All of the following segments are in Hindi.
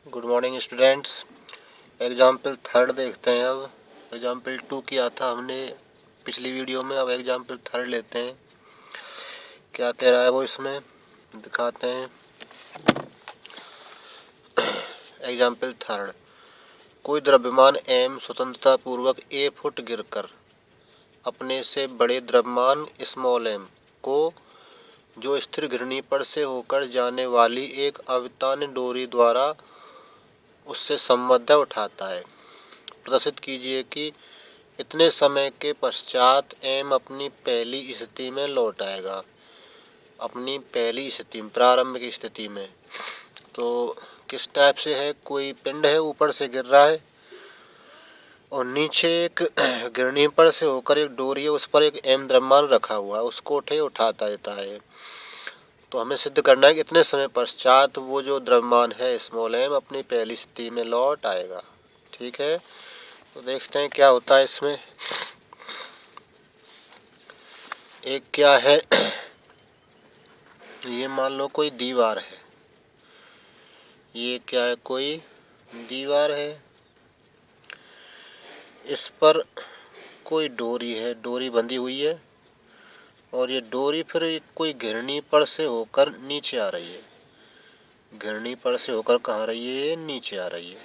Good morning students. Example third देखते हैं। अब एग्जाम्पल 2 किया था हमने पिछली वीडियो में। अब एग्जाम्पल थर्ड लेते हैं, क्या कह रहा है वो इसमें दिखाते हैं। एग्जाम्पल थर्ड, कोई द्रव्यमान m स्वतंत्रता पूर्वक a फुट गिरकर अपने से बड़े द्रव्यमान स्मॉल m को, जो स्थिर घिरनी पर से होकर जाने वाली एक अवितान्य डोरी द्वारा उससे संबद्ध उठाता है। प्रदर्शित कीजिए कि इतने समय के पश्चात m अपनी पहली स्थिति में लौट आएगा। अपनी पहली स्थिति में, प्रारंभिक स्थिति में। तो किस टाइप से है, कोई पिंड है ऊपर से गिर रहा है और नीचे एक गिरनी पर से होकर एक डोरी है, उस पर एक m द्रव्यमान रखा हुआ है, उसको उठाता देता है। तो हमें सिद्ध करना है कि इतने समय पश्चात वो जो द्रव्यमान है स्मॉल m अपनी पहली स्थिति में लौट आएगा। ठीक है, तो देखते हैं क्या होता है इसमें। एक क्या है, ये मान लो कोई दीवार है। ये क्या है, कोई दीवार है। इस पर कोई डोरी है, डोरी बंधी हुई है और ये डोरी फिर कोई घिरनी पर से होकर नीचे आ रही है। घिरनी पर से होकर कहाँ रही है, ये नीचे आ रही है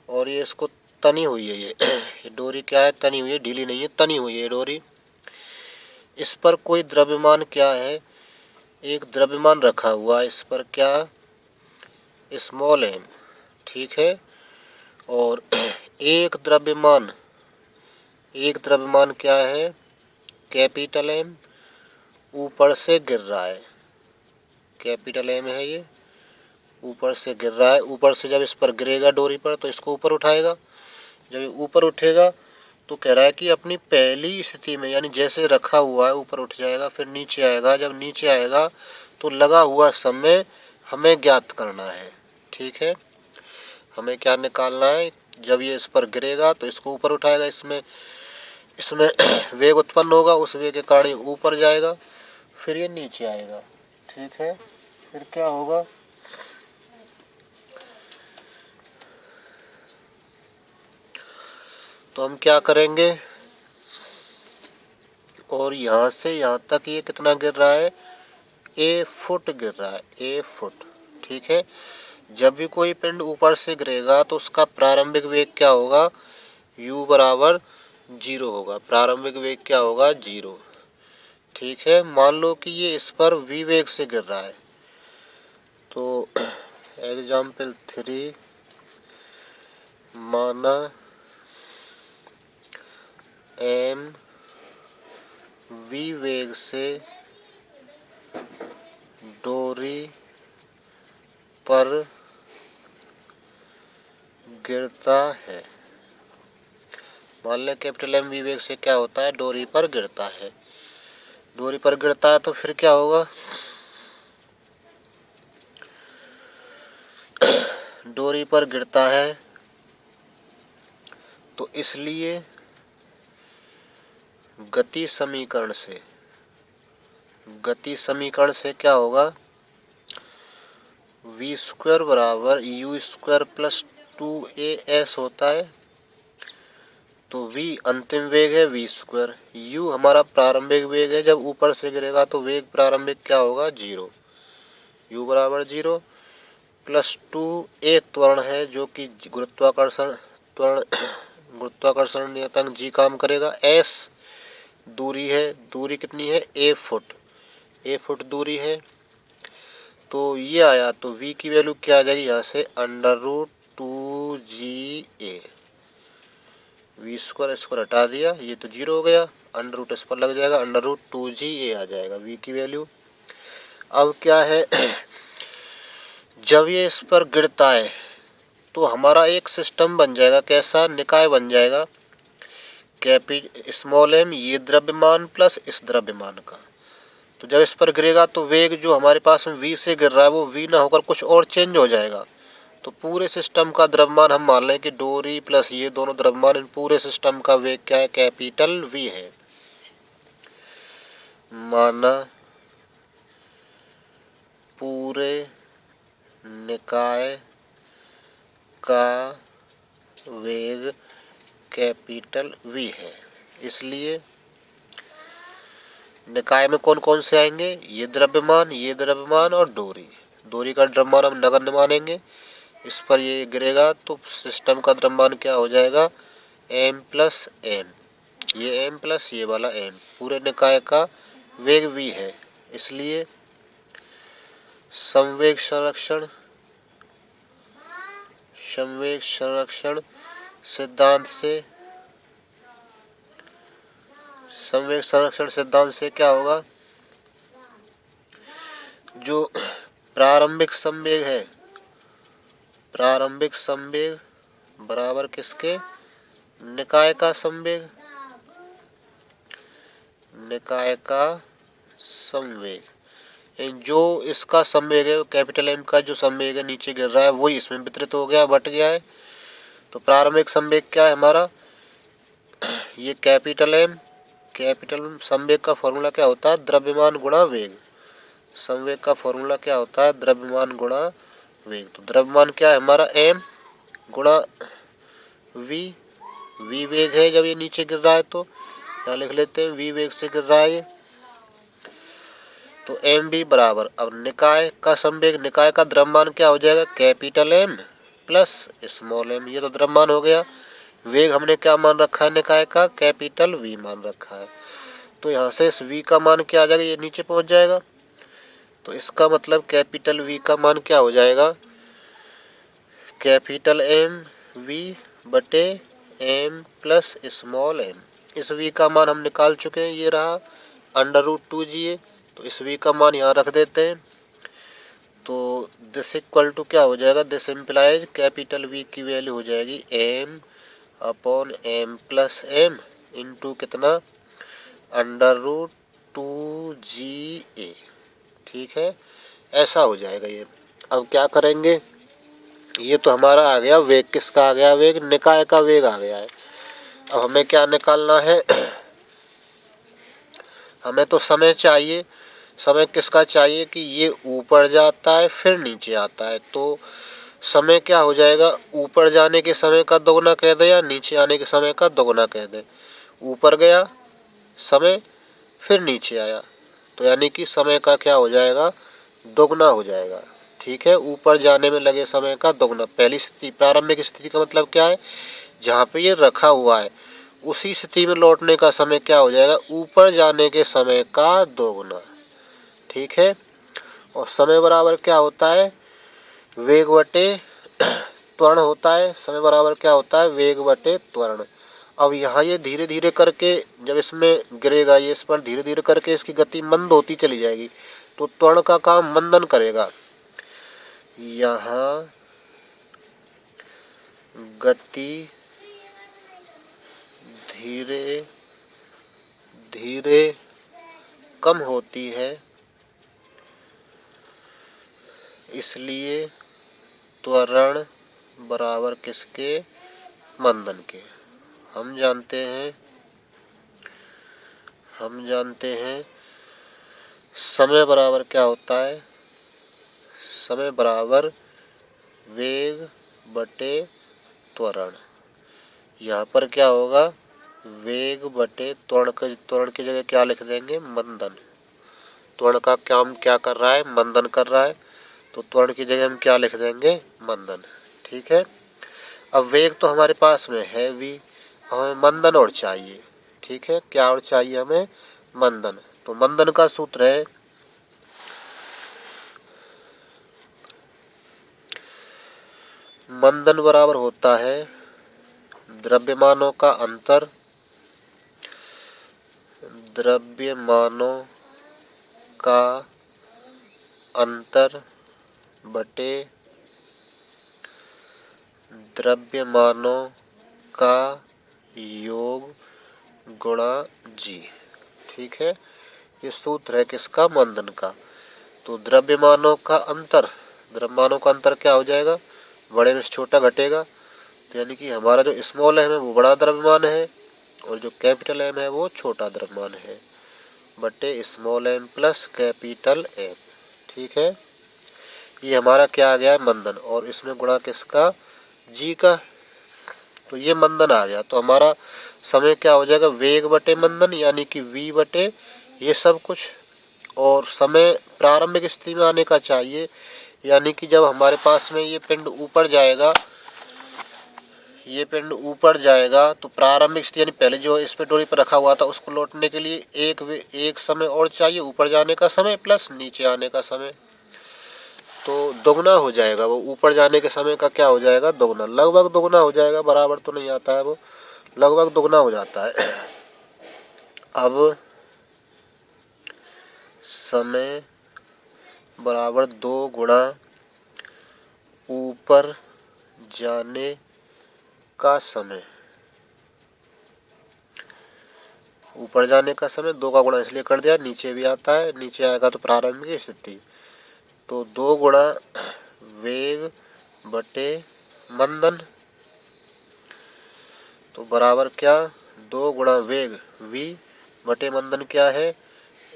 और ये इसको तनी हुई है। ये डोरी क्या है, तनी हुई है, ढीली नहीं है, तनी हुई है डोरी। इस पर कोई द्रव्यमान क्या है, एक द्रव्यमान रखा हुआ है। इस पर क्या, स्मॉल m। ठीक है, और एक द्रव्यमान क्या है, कैपिटल M ऊपर से गिर रहा है। कैपिटल M है, ये ऊपर से गिर रहा है। ऊपर से जब इस पर गिरेगा डोरी पर तो इसको ऊपर उठाएगा। जब ये ऊपर उठेगा तो कह रहा है कि अपनी पहली स्थिति में, यानी जैसे रखा हुआ है ऊपर उठ जाएगा, फिर नीचे आएगा। जब नीचे आएगा तो लगा हुआ समय हमें ज्ञात करना है। ठीक है, हमें क्या निकालना है, जब ये इस पर गिरेगा तो इसको ऊपर उठाएगा, इसमें वेग उत्पन्न होगा, उस वेग के कारण ऊपर जाएगा, फिर ये नीचे आएगा। ठीक है, फिर क्या होगा, तो हम क्या करेंगे, और यहाँ से यहाँ तक ये कितना गिर रहा है, a फुट गिर रहा है, a फुट। ठीक है, जब भी कोई पिंड ऊपर से गिरेगा तो उसका प्रारंभिक वेग क्या होगा, u बराबर 0 होगा। प्रारंभिक वेग क्या होगा, 0। ठीक है, मान लो कि ये इस पर v वेग से गिर रहा है। तो एग्जाम्पल 3, माना m v वेग से डोरी पर गिरता है। मान लें कैपिटल M v वेग से क्या होता है, डोरी पर गिरता है। डोरी पर गिरता है तो फिर क्या होगा, डोरी पर गिरता है तो इसलिए गति समीकरण से क्या होगा, v स्क्वायर बराबर u स्क्वायर प्लस 2as होता है। तो v अंतिम वेग है, v स्क्वायर, u हमारा प्रारंभिक वेग है। जब ऊपर से गिरेगा तो वेग प्रारंभिक क्या होगा, 0। u बराबर 0 प्लस 2a त्वरण है, जो कि गुरुत्वाकर्षण नियतांक g काम करेगा। s दूरी है, दूरी कितनी है, a फुट दूरी है। तो ये आया, तो v की वैल्यू क्या आ जाएगी, यहाँ से √2ga। v स्क्वायर इसको हटा दिया, ये तो 0 हो गया, अंडर रूट इस पर लग जाएगा, √2ga आ जाएगा v की वैल्यू। अब क्या है, जब ये इस पर गिरता है तो हमारा एक सिस्टम बन जाएगा, कैसा, निकाय बन जाएगा। स्मॉल m ये द्रव्यमान प्लस इस द्रव्यमान का। तो जब इस पर गिरेगा तो वेग जो हमारे पास में v से गिर रहा है वो v ना होकर कुछ और चेंज हो जाएगा। तो पूरे सिस्टम का द्रव्यमान हम मान लें कि डोरी प्लस ये दोनों द्रव्यमान, इन पूरे सिस्टम का वेग क्या है, कैपिटल V है। माना पूरे निकाय का वेग कैपिटल V है। इसलिए निकाय में कौन कौन से आएंगे, ये द्रव्यमान और डोरी। डोरी का द्रव्यमान हम नगण्य मानेंगे, इस पर ये गिरेगा तो सिस्टम का द्रव्यमान क्या हो जाएगा, m प्लस एम, ये m प्लस ये वाला m। पूरे निकाय का वेग v है, इसलिए संवेग संरक्षण सिद्धांत से क्या होगा, जो प्रारंभिक संवेग बराबर किसके, निकाय का संवेग। जो इसका संवेग है कैपिटल M का जो संवेग है नीचे गिर रहा है वही इसमें वितरित हो गया, बट गया है। तो प्रारंभिक संवेग क्या है हमारा, ये कैपिटल संवेग का फॉर्मूला क्या होता है, द्रव्यमान गुणा वेग। संवेग का फॉर्मूला क्या होता है, द्रव्यमान गुणा वेग। तो द्रव्यमान क्या है हमारा, m गुणा v वेग है जब ये नीचे गिर रहा है, तो यहाँ लिख लेते हैं v वेग से गिर रहा है ये, तो mv बराबर, अब निकाय का संवेग, निकाय का द्रव्यमान क्या हो जाएगा, capital M plus small m। ये तो द्रव्यमान हो गया। वेग हमने क्या मान रखा है निकाय का, कैपिटल V मान रखा है। तो यहाँ से इस v का मान क्या आ जाएगा, ये नीचे पहुँच जाएगा। तो इसका मतलब कैपिटल V का मान क्या हो जाएगा, कैपिटल M V बटे M प्लस स्मॉल m। इस v का मान हम निकाल चुके हैं, ये रहा √2Ga। तो इस v का मान यहाँ रख देते हैं। तो दिस इक्वल टू क्या हो जाएगा, दिस इम्प्लाइज कैपिटल V की वैल्यू हो जाएगी m upon m plus m into कितना, √2Ga। ठीक है, ऐसा हो जाएगा ये। अब क्या करेंगे, ये तो हमारा आ गया वेग, किसका आ गया वेग, निकाय का वेग आ गया है। अब हमें क्या निकालना है, हमें तो समय चाहिए। समय किसका चाहिए कि ये ऊपर जाता है फिर नीचे आता है, तो समय क्या हो जाएगा, ऊपर जाने के समय का दोगुना कह दे या नीचे आने के समय का दोगुना कह दे। ऊपर गया समय फिर नीचे आया, तो यानी कि समय का क्या हो जाएगा, दोगुना हो जाएगा। ठीक है, ऊपर जाने में लगे समय का दोगुना। पहली स्थिति प्रारंभिक स्थिति का मतलब क्या है, जहाँ पे ये रखा हुआ है उसी स्थिति में लौटने का समय क्या हो जाएगा, ऊपर जाने के समय का दोगुना। ठीक है, और समय बराबर क्या होता है, वेग बटे त्वरण होता है। समय बराबर क्या होता है, वेग बटे त्वरण। अब यहाँ ये धीरे धीरे करके जब इसमें गिरेगा, ये इस पर धीरे धीरे करके इसकी गति मंद होती चली जाएगी, तो त्वरण का काम मंदन करेगा। यहाँ गति धीरे धीरे कम होती है, इसलिए त्वरण बराबर किसके, मंदन के। हम जानते हैं समय बराबर क्या होता है, समय बराबर वेग बटे त्वरण। यहाँ पर क्या होगा, वेग बटे त्वरण की जगह क्या लिख देंगे, मंदन। त्वरण का काम क्या कर रहा है, मंदन कर रहा है, तो त्वरण की जगह हम क्या लिख देंगे, मंदन। ठीक है, अब वेग तो हमारे पास में है v, हमें मंदन और चाहिए। ठीक है, क्या और चाहिए हमें, मंदन। तो मंदन का सूत्र है मंदन बराबर होता है द्रव्यमानों का अंतर बटे द्रव्यमानों का योग गुणा g। ठीक है, ये सूत्र है किसका, मंदन का। तो द्रव्यमानों का अंतर क्या हो जाएगा, बड़े में से छोटा घटेगा, तो यानी कि हमारा जो स्मॉल m है वो बड़ा द्रव्यमान है और जो कैपिटल M है वो छोटा द्रव्यमान है, बटे small m plus capital M। ठीक है, ये हमारा क्या आ गया है, मंदन, और इसमें गुणा किसका, जी का, तो ये मंदन आ गया। तो हमारा समय क्या हो जाएगा, वेग बटे मंदन, यानी कि v बटे ये सब कुछ। और समय प्रारंभिक स्थिति में आने का चाहिए, यानी कि जब हमारे पास में ये पिंड ऊपर जाएगा, ये पिंड ऊपर जाएगा तो प्रारंभिक स्थिति यानी पहले जो इस पे डोरी पर रखा हुआ था उसको लौटने के लिए एक समय और चाहिए, ऊपर जाने का समय प्लस नीचे आने का समय, तो दोगुना हो जाएगा। वो ऊपर जाने के समय का क्या हो जाएगा, दोगुना, लगभग दोगुना हो जाएगा, बराबर तो नहीं आता है, वो लगभग दोगुना हो जाता है। अब समय बराबर 2 गुणा ऊपर जाने का समय, ऊपर जाने का समय 2 का गुणा इसलिए कर दिया, नीचे भी आता है, नीचे आएगा तो प्रारंभिक स्थिति, तो 2 गुणा वेग बटे मंदन, तो बराबर क्या, 2 गुणा वेग v बटे मंदन क्या है,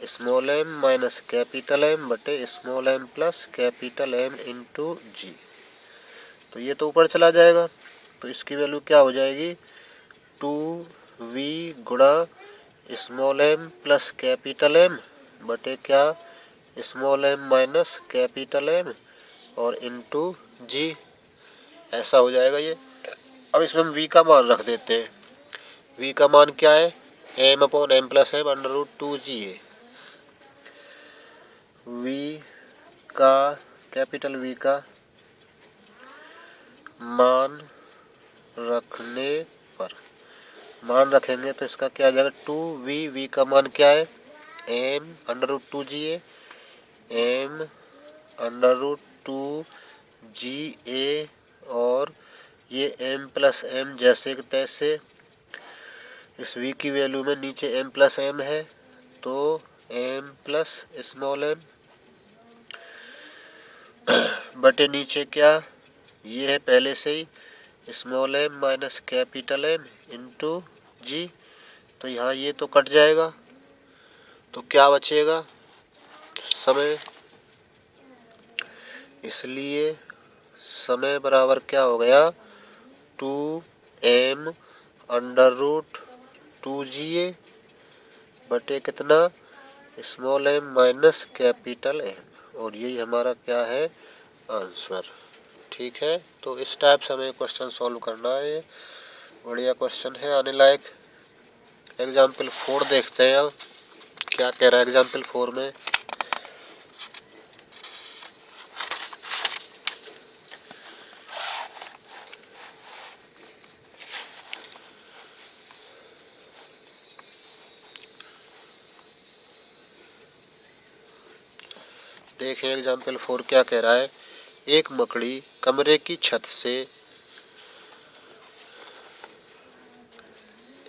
small m minus capital M बटे small m plus capital M into g. तो ये तो ऊपर चला जाएगा, तो इसकी वैल्यू क्या हो जाएगी, 2v गुणा small m plus capital M बटे क्या, small m minus capital M और इंटू जी, ऐसा हो जाएगा ये। अब इसमें हम v का मान रख देते हैं। v का मान क्या है, m upon m plus m under root 2g है। v का, कैपिटल V का मान रखने पर, मान रखेंगे तो इसका क्या आ जाएगा, 2v का मान क्या है, m अंडर रूट 2g है, m अंडर रूट 2ga, और ये m प्लस m जैसे कि तैसे, इस v की वैल्यू में नीचे m प्लस m है, तो m प्लस स्मॉल m बटे नीचे क्या, ये है पहले से ही small m minus capital M into g, तो यहाँ ये तो कट जाएगा, तो क्या बचेगा, समय, इसलिए समय बराबर क्या हो गया, 2m अंडर रूट 2ga बटे कितना, small m minus capital M, और यही हमारा क्या है, आंसर। ठीक है, तो इस टाइप से हमें क्वेश्चन सॉल्व करना है, बढ़िया क्वेश्चन है, आने लायक। एग्जाम्पल 4 देखते हैं अब क्या कह रहा है एग्जाम्पल 4 में। देखें एग्जाम्पल 4 क्या कह रहा है, एक मकड़ी कमरे की छत से,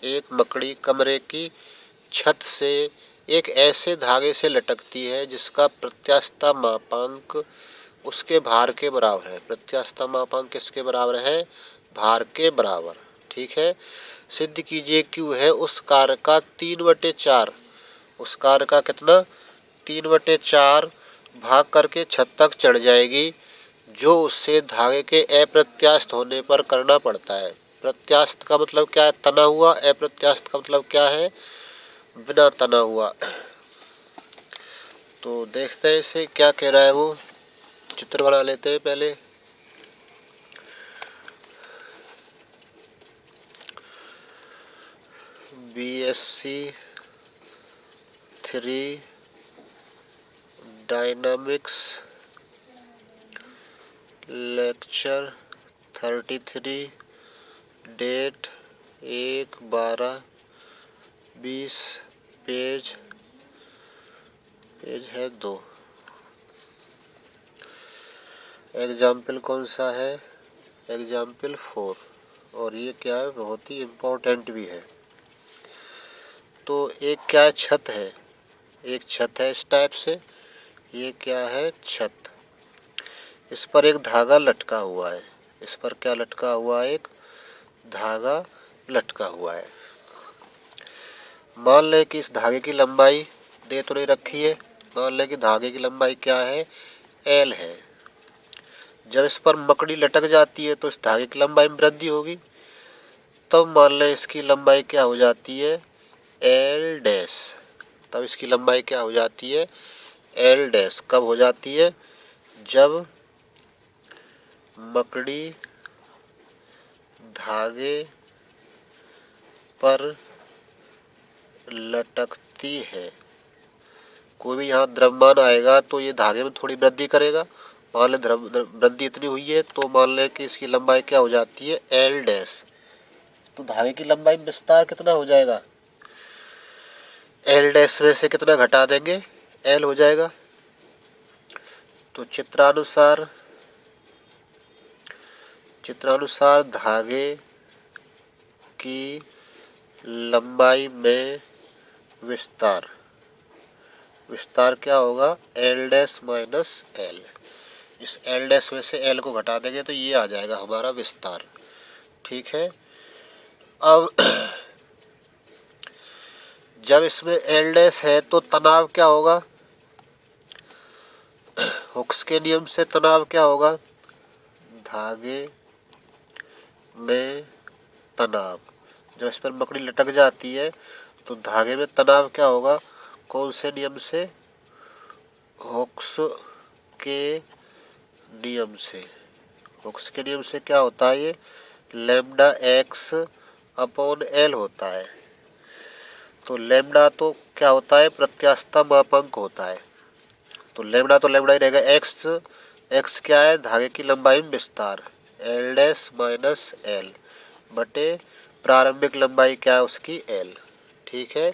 एक मकड़ी कमरे की छत से एक ऐसे धागे से लटकती है जिसका प्रत्यास्थ मापांक उसके भार के बराबर है। प्रत्यास्थ मापांक किसके बराबर है, भार के बराबर। ठीक है, सिद्ध कीजिए क्यू है उस कार्य का 3/4, उस कार्य का कितना, 3/4 भाग करके छत तक चढ़ जाएगी, जो उससे धागे के अप्रत्यास्थ होने पर करना पड़ता है। प्रत्यास्थ का मतलब क्या है, तना हुआ, अप्रत्यास्थ का मतलब क्या है, बिना तना हुआ। तो देखते हैं इसे क्या कह रहा है, वो चित्र बना लेते हैं पहले। BSc 3 dynamics lecture 33, date 1/12/20, page है 2। एग्जाम्पल कौन सा है, एग्जाम्पल 4, और ये क्या है, बहुत ही इम्पोर्टेंट भी है। तो एक क्या है, छत है, एक छत है इस टाइप से, ये क्या है, छत, इस पर एक धागा लटका हुआ है, इस पर क्या लटका हुआ है, एक धागा लटका हुआ है। मान लें कि इस धागे की लंबाई दे तो नहीं रखी है, मान लें कि धागे की लंबाई क्या है, L है। जब इस पर मकड़ी लटक जाती है तो इस धागे की लंबाई में वृद्धि होगी। तब मान लें इसकी लंबाई क्या हो जाती है, एल डैश। तब इसकी लंबाई क्या हो जाती है, एल डैश। कब हो जाती है, जब मकड़ी धागे पर लटकती है। कोई भी यहाँ द्रव्यमान आएगा तो ये धागे में थोड़ी वृद्धि करेगा। मान लें वृद्धि इतनी हुई है तो मान लें कि इसकी लंबाई क्या हो जाती है, एल डैश। तो धागे की लंबाई में विस्तार कितना हो जाएगा, एल डैश में से कितना घटा देंगे, एल हो जाएगा। तो चित्रानुसार धागे की लंबाई में विस्तार क्या होगा, एल डैश माइनस एल। इस एल डैश में से एल को घटा देंगे तो ये आ जाएगा हमारा विस्तार। ठीक है। अब जब इसमें एल डैश है तो तनाव क्या होगा, हुक्स के नियम से तनाव क्या होगा, धागे में तनाव। जब इस पर मकड़ी लटक जाती है तो धागे में तनाव क्या होगा, कौन से नियम से, हुक्स के नियम से। हुक्स के नियम से क्या होता है, ये लैम्डा एक्स अपॉन एल होता है। तो लैम्डा तो क्या होता है, प्रत्यास्थता मापांक होता है। तो लैम्डा ही रहेगा। एक्स क्या है, धागे की लंबाई में विस्तार, एल डैश माइनस एल बटे प्रारंभिक लंबाई क्या है उसकी, एल। ठीक है।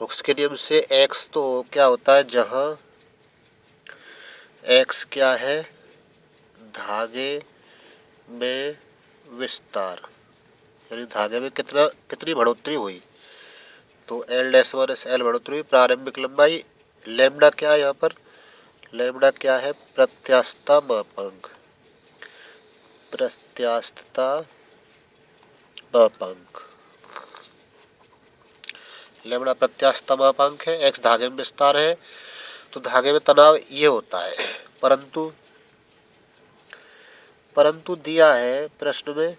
हुक्स के नियम से एक्स तो क्या होता है, जहां एक्स क्या है, धागे में विस्तार, यानी धागे में कितनी बढ़ोतरी हुई, तो एल डैश माइनस एल बढ़ोतरी हुई। प्रारंभिक लंबाई लैम्डा क्या है, यहाँ पर लैम्डा क्या है, प्रत्यास्थता मापांक, लैम्डा प्रत्यास्थता मापांक है। एक्स धागे में विस्तार है तो धागे में तनाव ये होता है। परंतु दिया है, प्रश्न में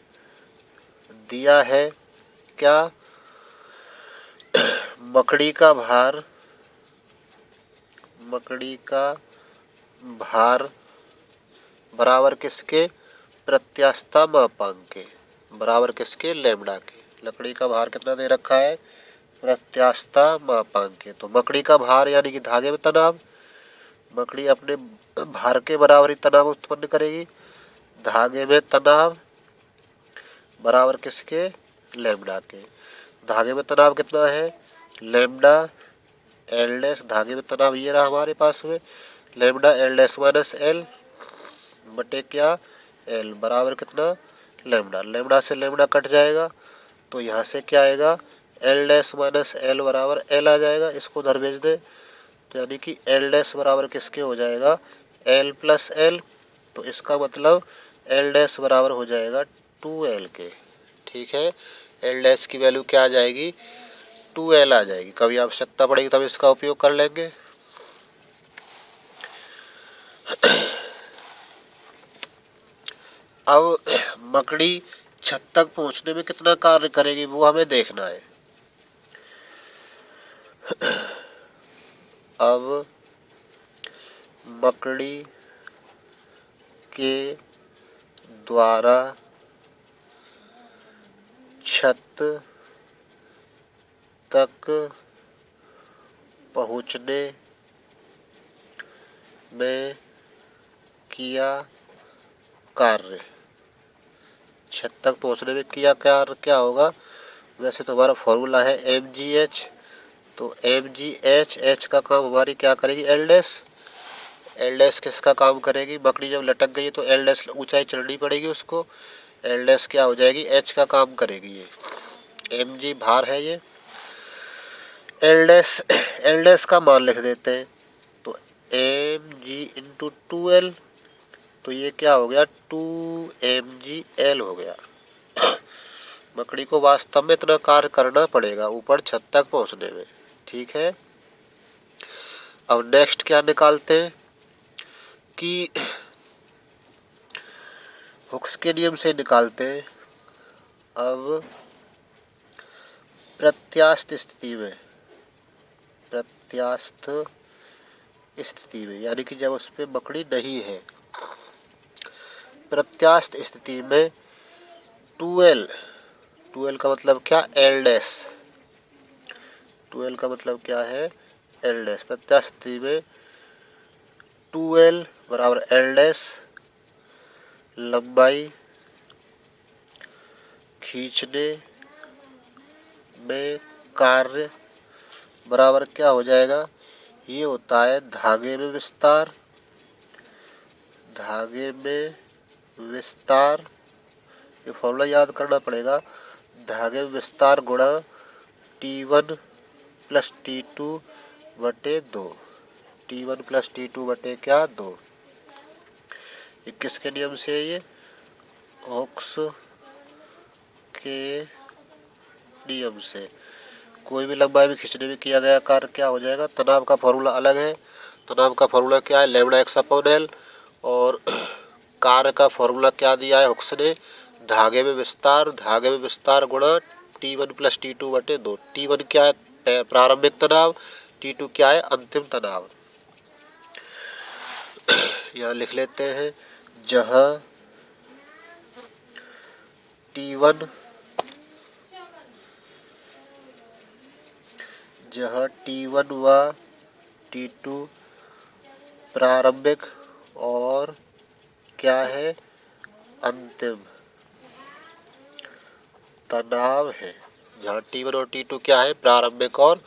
दिया है क्या, मकड़ी का भार बराबर किसके, प्रत्यास्थता मापांक के, बराबर किसके, लैम्डा के। लकड़ी का भार कितना दे रखा है, प्रत्यास्थता मापांक के। तो मकड़ी का भार यानी कि धागे में तनाव, मकड़ी अपने भार के बराबर ही तनाव उत्पन्न करेगी। धागे में तनाव बराबर किसके, लैम्डा के। धागे में तनाव कितना है, लैम्डा एल डैश। धागे में तनाव ये रहा हमारे पास में, lambda L dash minus L बटे क्या, एल बराबर कितना, लैम्डा। लैम्डा से लैम्डा कट जाएगा तो यहाँ से क्या आएगा, एल डैश माइनस एल बराबर एल आ जाएगा। इसको उधर भेज दे तो यानी कि एल डैश बराबर किसके हो जाएगा, एल प्लस एल। तो इसका मतलब एल डैश बराबर हो जाएगा 2l के। ठीक है। एल डैश की वैल्यू क्या आ जाएगी, 2l आ जाएगी। कभी आवश्यकता पड़ेगी तब इसका उपयोग कर लेंगे। अब मकड़ी छत तक पहुंचने में कितना कार्य करेगी वो हमें देखना है। अब मकड़ी के द्वारा छत तक पहुंचने में किया कार्य, छत तक पहुंचने में किया कार्य क्या होगा, वैसे तो हमारा फॉर्मूला है mgh। तो mgh, h का काम हमारी क्या करेगी, एल डैश। एल डैश किसका काम करेगी, मकड़ी जब लटक गई तो एल डैश ऊंचाई चढ़नी पड़ेगी उसको। एल डैश क्या हो जाएगी, एच का काम करेगी। ये mg भार है ये। एल डैश का मान लिख देते हैं तो mg इंटू 2l। तो ये क्या हो गया, 2mgl हो गया। मकड़ी को वास्तव में इतना कार्य करना पड़ेगा ऊपर छत तक पहुंचने में। ठीक है। अब नेक्स्ट क्या निकालते हैं कि हुक्स के नियम से निकालते हैं। अब प्रत्यास्थ स्थिति में यानी कि जब उस पे मकड़ी नहीं है, प्रत्यास्थ स्थिति में 2L का मतलब क्या, L डैश, 2L का मतलब क्या है, L डैश। प्रत्यास्थ स्थिति में 2L बराबर L डैश, लंबाई खींचने में कार्य बराबर क्या हो जाएगा, ये होता है धागे में विस्तार, ये फॉर्मूला याद करना पड़ेगा, धागे में विस्तार गुणा T1 प्लस T2 बटे 2, T1 प्लस T2 बटे क्या 2। ये किसके नियम से है, ये हुक्स के नियम से। कोई भी लंबाई में खींचने में किया गया कार्य क्या हो जाएगा, तनाव का फॉर्मूला अलग है, तनाव का फॉर्मूला क्या है, लैम्डा एक्स अपॉन एल, और कार्य का फॉर्मूला क्या दिया है हुक्स ने, धागे में विस्तार गुणा T1 प्लस T2 बटे 2। T1 क्या है, प्रारंभिक तनाव, T2 क्या है, अंतिम तनाव। यहाँ लिख लेते हैं, जहाँ T1 व T2 प्रारंभिक और क्या है, अंतिम तनाव है। जहाँ T1 और T2 क्या है, प्रारंभिक और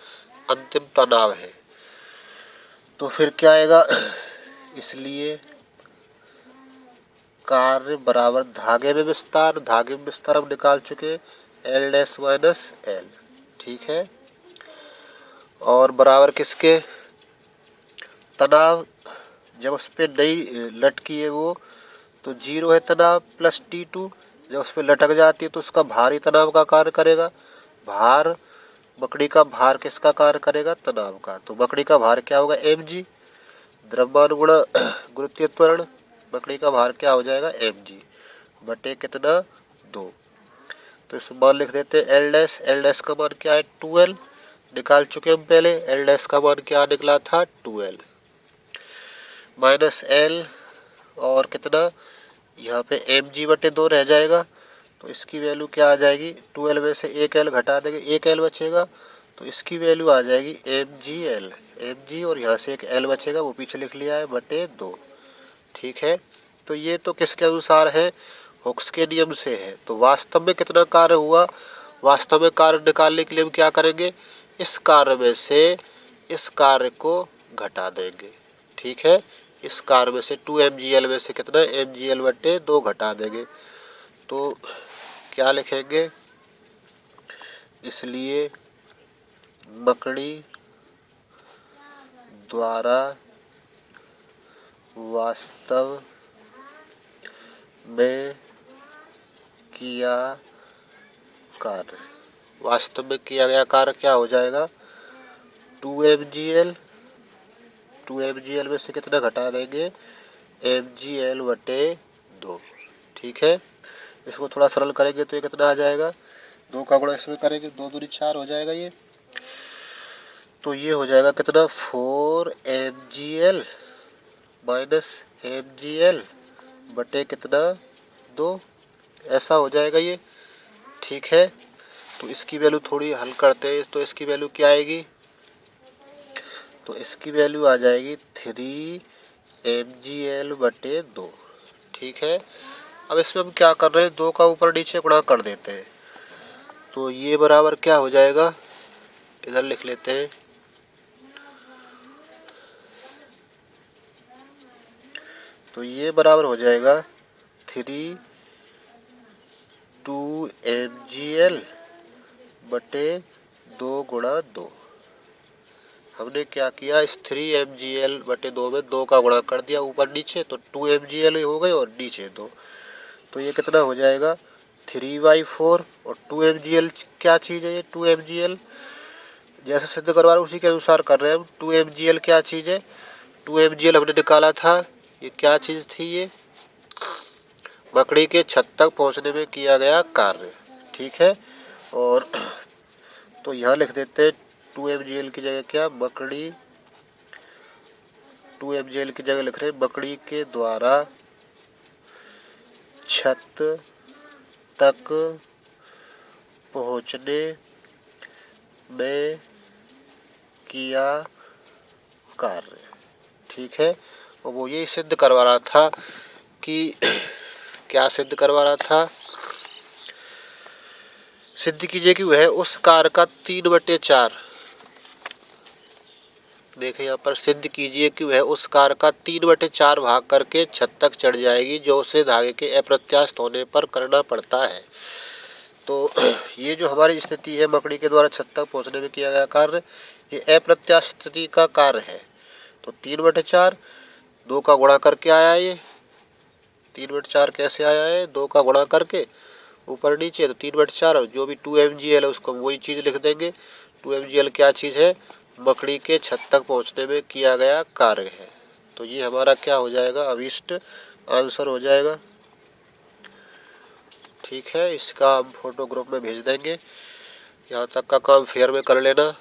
अंतिम तनाव है। तो फिर क्या आएगा, इसलिए कार्य बराबर धागे में विस्तार हम निकाल चुके, L डैश माइनस L, ठीक है। और बराबर किसके, तनाव जब उस पर नहीं लटकी है वो तो 0 है तनाव, प्लस T2 जब उस पर लटक जाती है तो उसका भारी तनाव का कार्य करेगा, भार मकड़ी का भार किसका कार्य करेगा, तनाव का। तो मकड़ी का भार क्या होगा, mg, द्रव्यमान गुणा गुरुत्वीय त्वरण, मकड़ी का भार क्या हो जाएगा, mg बटे कितना 2। तो इसमें मान लिख देते हैं L डैश का मान क्या है 2L, निकाल चुके हम पहले, L डैश का मान क्या निकला था 2L माइनस L, और कितना यहाँ पे mg बटे 2 रह जाएगा, तो इसकी वैल्यू क्या आ जाएगी, 2L में से एक L घटा देंगे, एक L बचेगा, तो इसकी वैल्यू आ जाएगी mg, और यहाँ से एक L बचेगा वो पीछे लिख लिया है बटे 2, ठीक है। तो ये तो किसके अनुसार है, हुक्स के नियम से है। तो वास्तव में कितना कार्य हुआ, वास्तव में कार्य निकालने के लिए हम क्या करेंगे, इस कार्य में से इस कार्य को घटा देंगे, ठीक है। इस कार्य में से 2mgl में से कितना mgl बटे 2 घटा देंगे, तो क्या लिखेंगे, इसलिए मकड़ी द्वारा वास्तव में किया कार्य, वास्तव में किया गया कार्य क्या हो जाएगा, 2mgl में से कितना घटा देंगे, mgl बटे 2, ठीक है। इसको थोड़ा सरल करेंगे तो ये कितना आ जाएगा, 2 का गुणा इसमें करेंगे, 2 दूनी 4 हो जाएगा ये, तो ये हो जाएगा कितना 4mgl माइनस mgl बटे कितना 2, ऐसा हो जाएगा ये, ठीक है। तो इसकी वैल्यू थोड़ी हल करते हैं, तो इसकी वैल्यू क्या आएगी, तो इसकी वैल्यू आ जाएगी 3mgl बटे 2, ठीक है। अब इसमें हम क्या कर रहे हैं, 2 का ऊपर नीचे गुणा कर देते हैं, तो ये बराबर क्या हो जाएगा, इधर लिख लेते हैं, तो ये बराबर हो जाएगा 2mgl बटे 2 गुणा 2। हमने क्या किया, इस 3mgl बटे 2 में 2 का गुणा कर दिया ऊपर नीचे, तो 2mgl हो गए और नीचे 2, तो ये कितना हो जाएगा 3/4, और 2mgl क्या चीज़ है, ये 2mgl जैसे सिद्ध करवा रहे उसी के अनुसार कर रहे हैं हम। 2mgl क्या चीज़ है, 2mgl हमने निकाला था, ये क्या चीज़ थी, ये मकड़ी के छत तक पहुंचने में किया गया कार्य। ठीक है, और तो यहाँ लिख देते हैं 2mgl की जगह क्या, मकड़ी 2mgl की जगह लिख रहे हैं मकड़ी के द्वारा छत तक पहुंचने में किया कार्य। ठीक है, और वो ये सिद्ध करवा रहा था कि क्या सिद्ध करवा रहा था, सिद्ध कीजिए कि वह उस कार्य का 3/4, देखिए यहाँ पर, सिद्ध कीजिए कि वह उस कार्य का 3/4 भाग करके छत तक चढ़ जाएगी जो उसे धागे के अप्रत्याशित होने पर करना पड़ता है। तो ये जो हमारी स्थिति है, मकड़ी के द्वारा छत तक पहुंचने में किया गया कार्य, ये अप्रत्याशित स्थिति का कार्य है। तो 3/4, 2 का गुणा करके आया, ये 3/4 कैसे आया है, 2 का गुणा करके ऊपर नीचे, तो 3/4, जो भी 2mgl है उसको वही चीज़ लिख देंगे। 2mgl क्या चीज़ है, मकड़ी के छत तक पहुंचने में किया गया कार्य है। तो ये हमारा क्या हो जाएगा, अभिष्ट आंसर हो जाएगा। ठीक है, इसका हम फोटो ग्रुप में भेज देंगे। यहाँ तक का काम फेयर में कर लेना।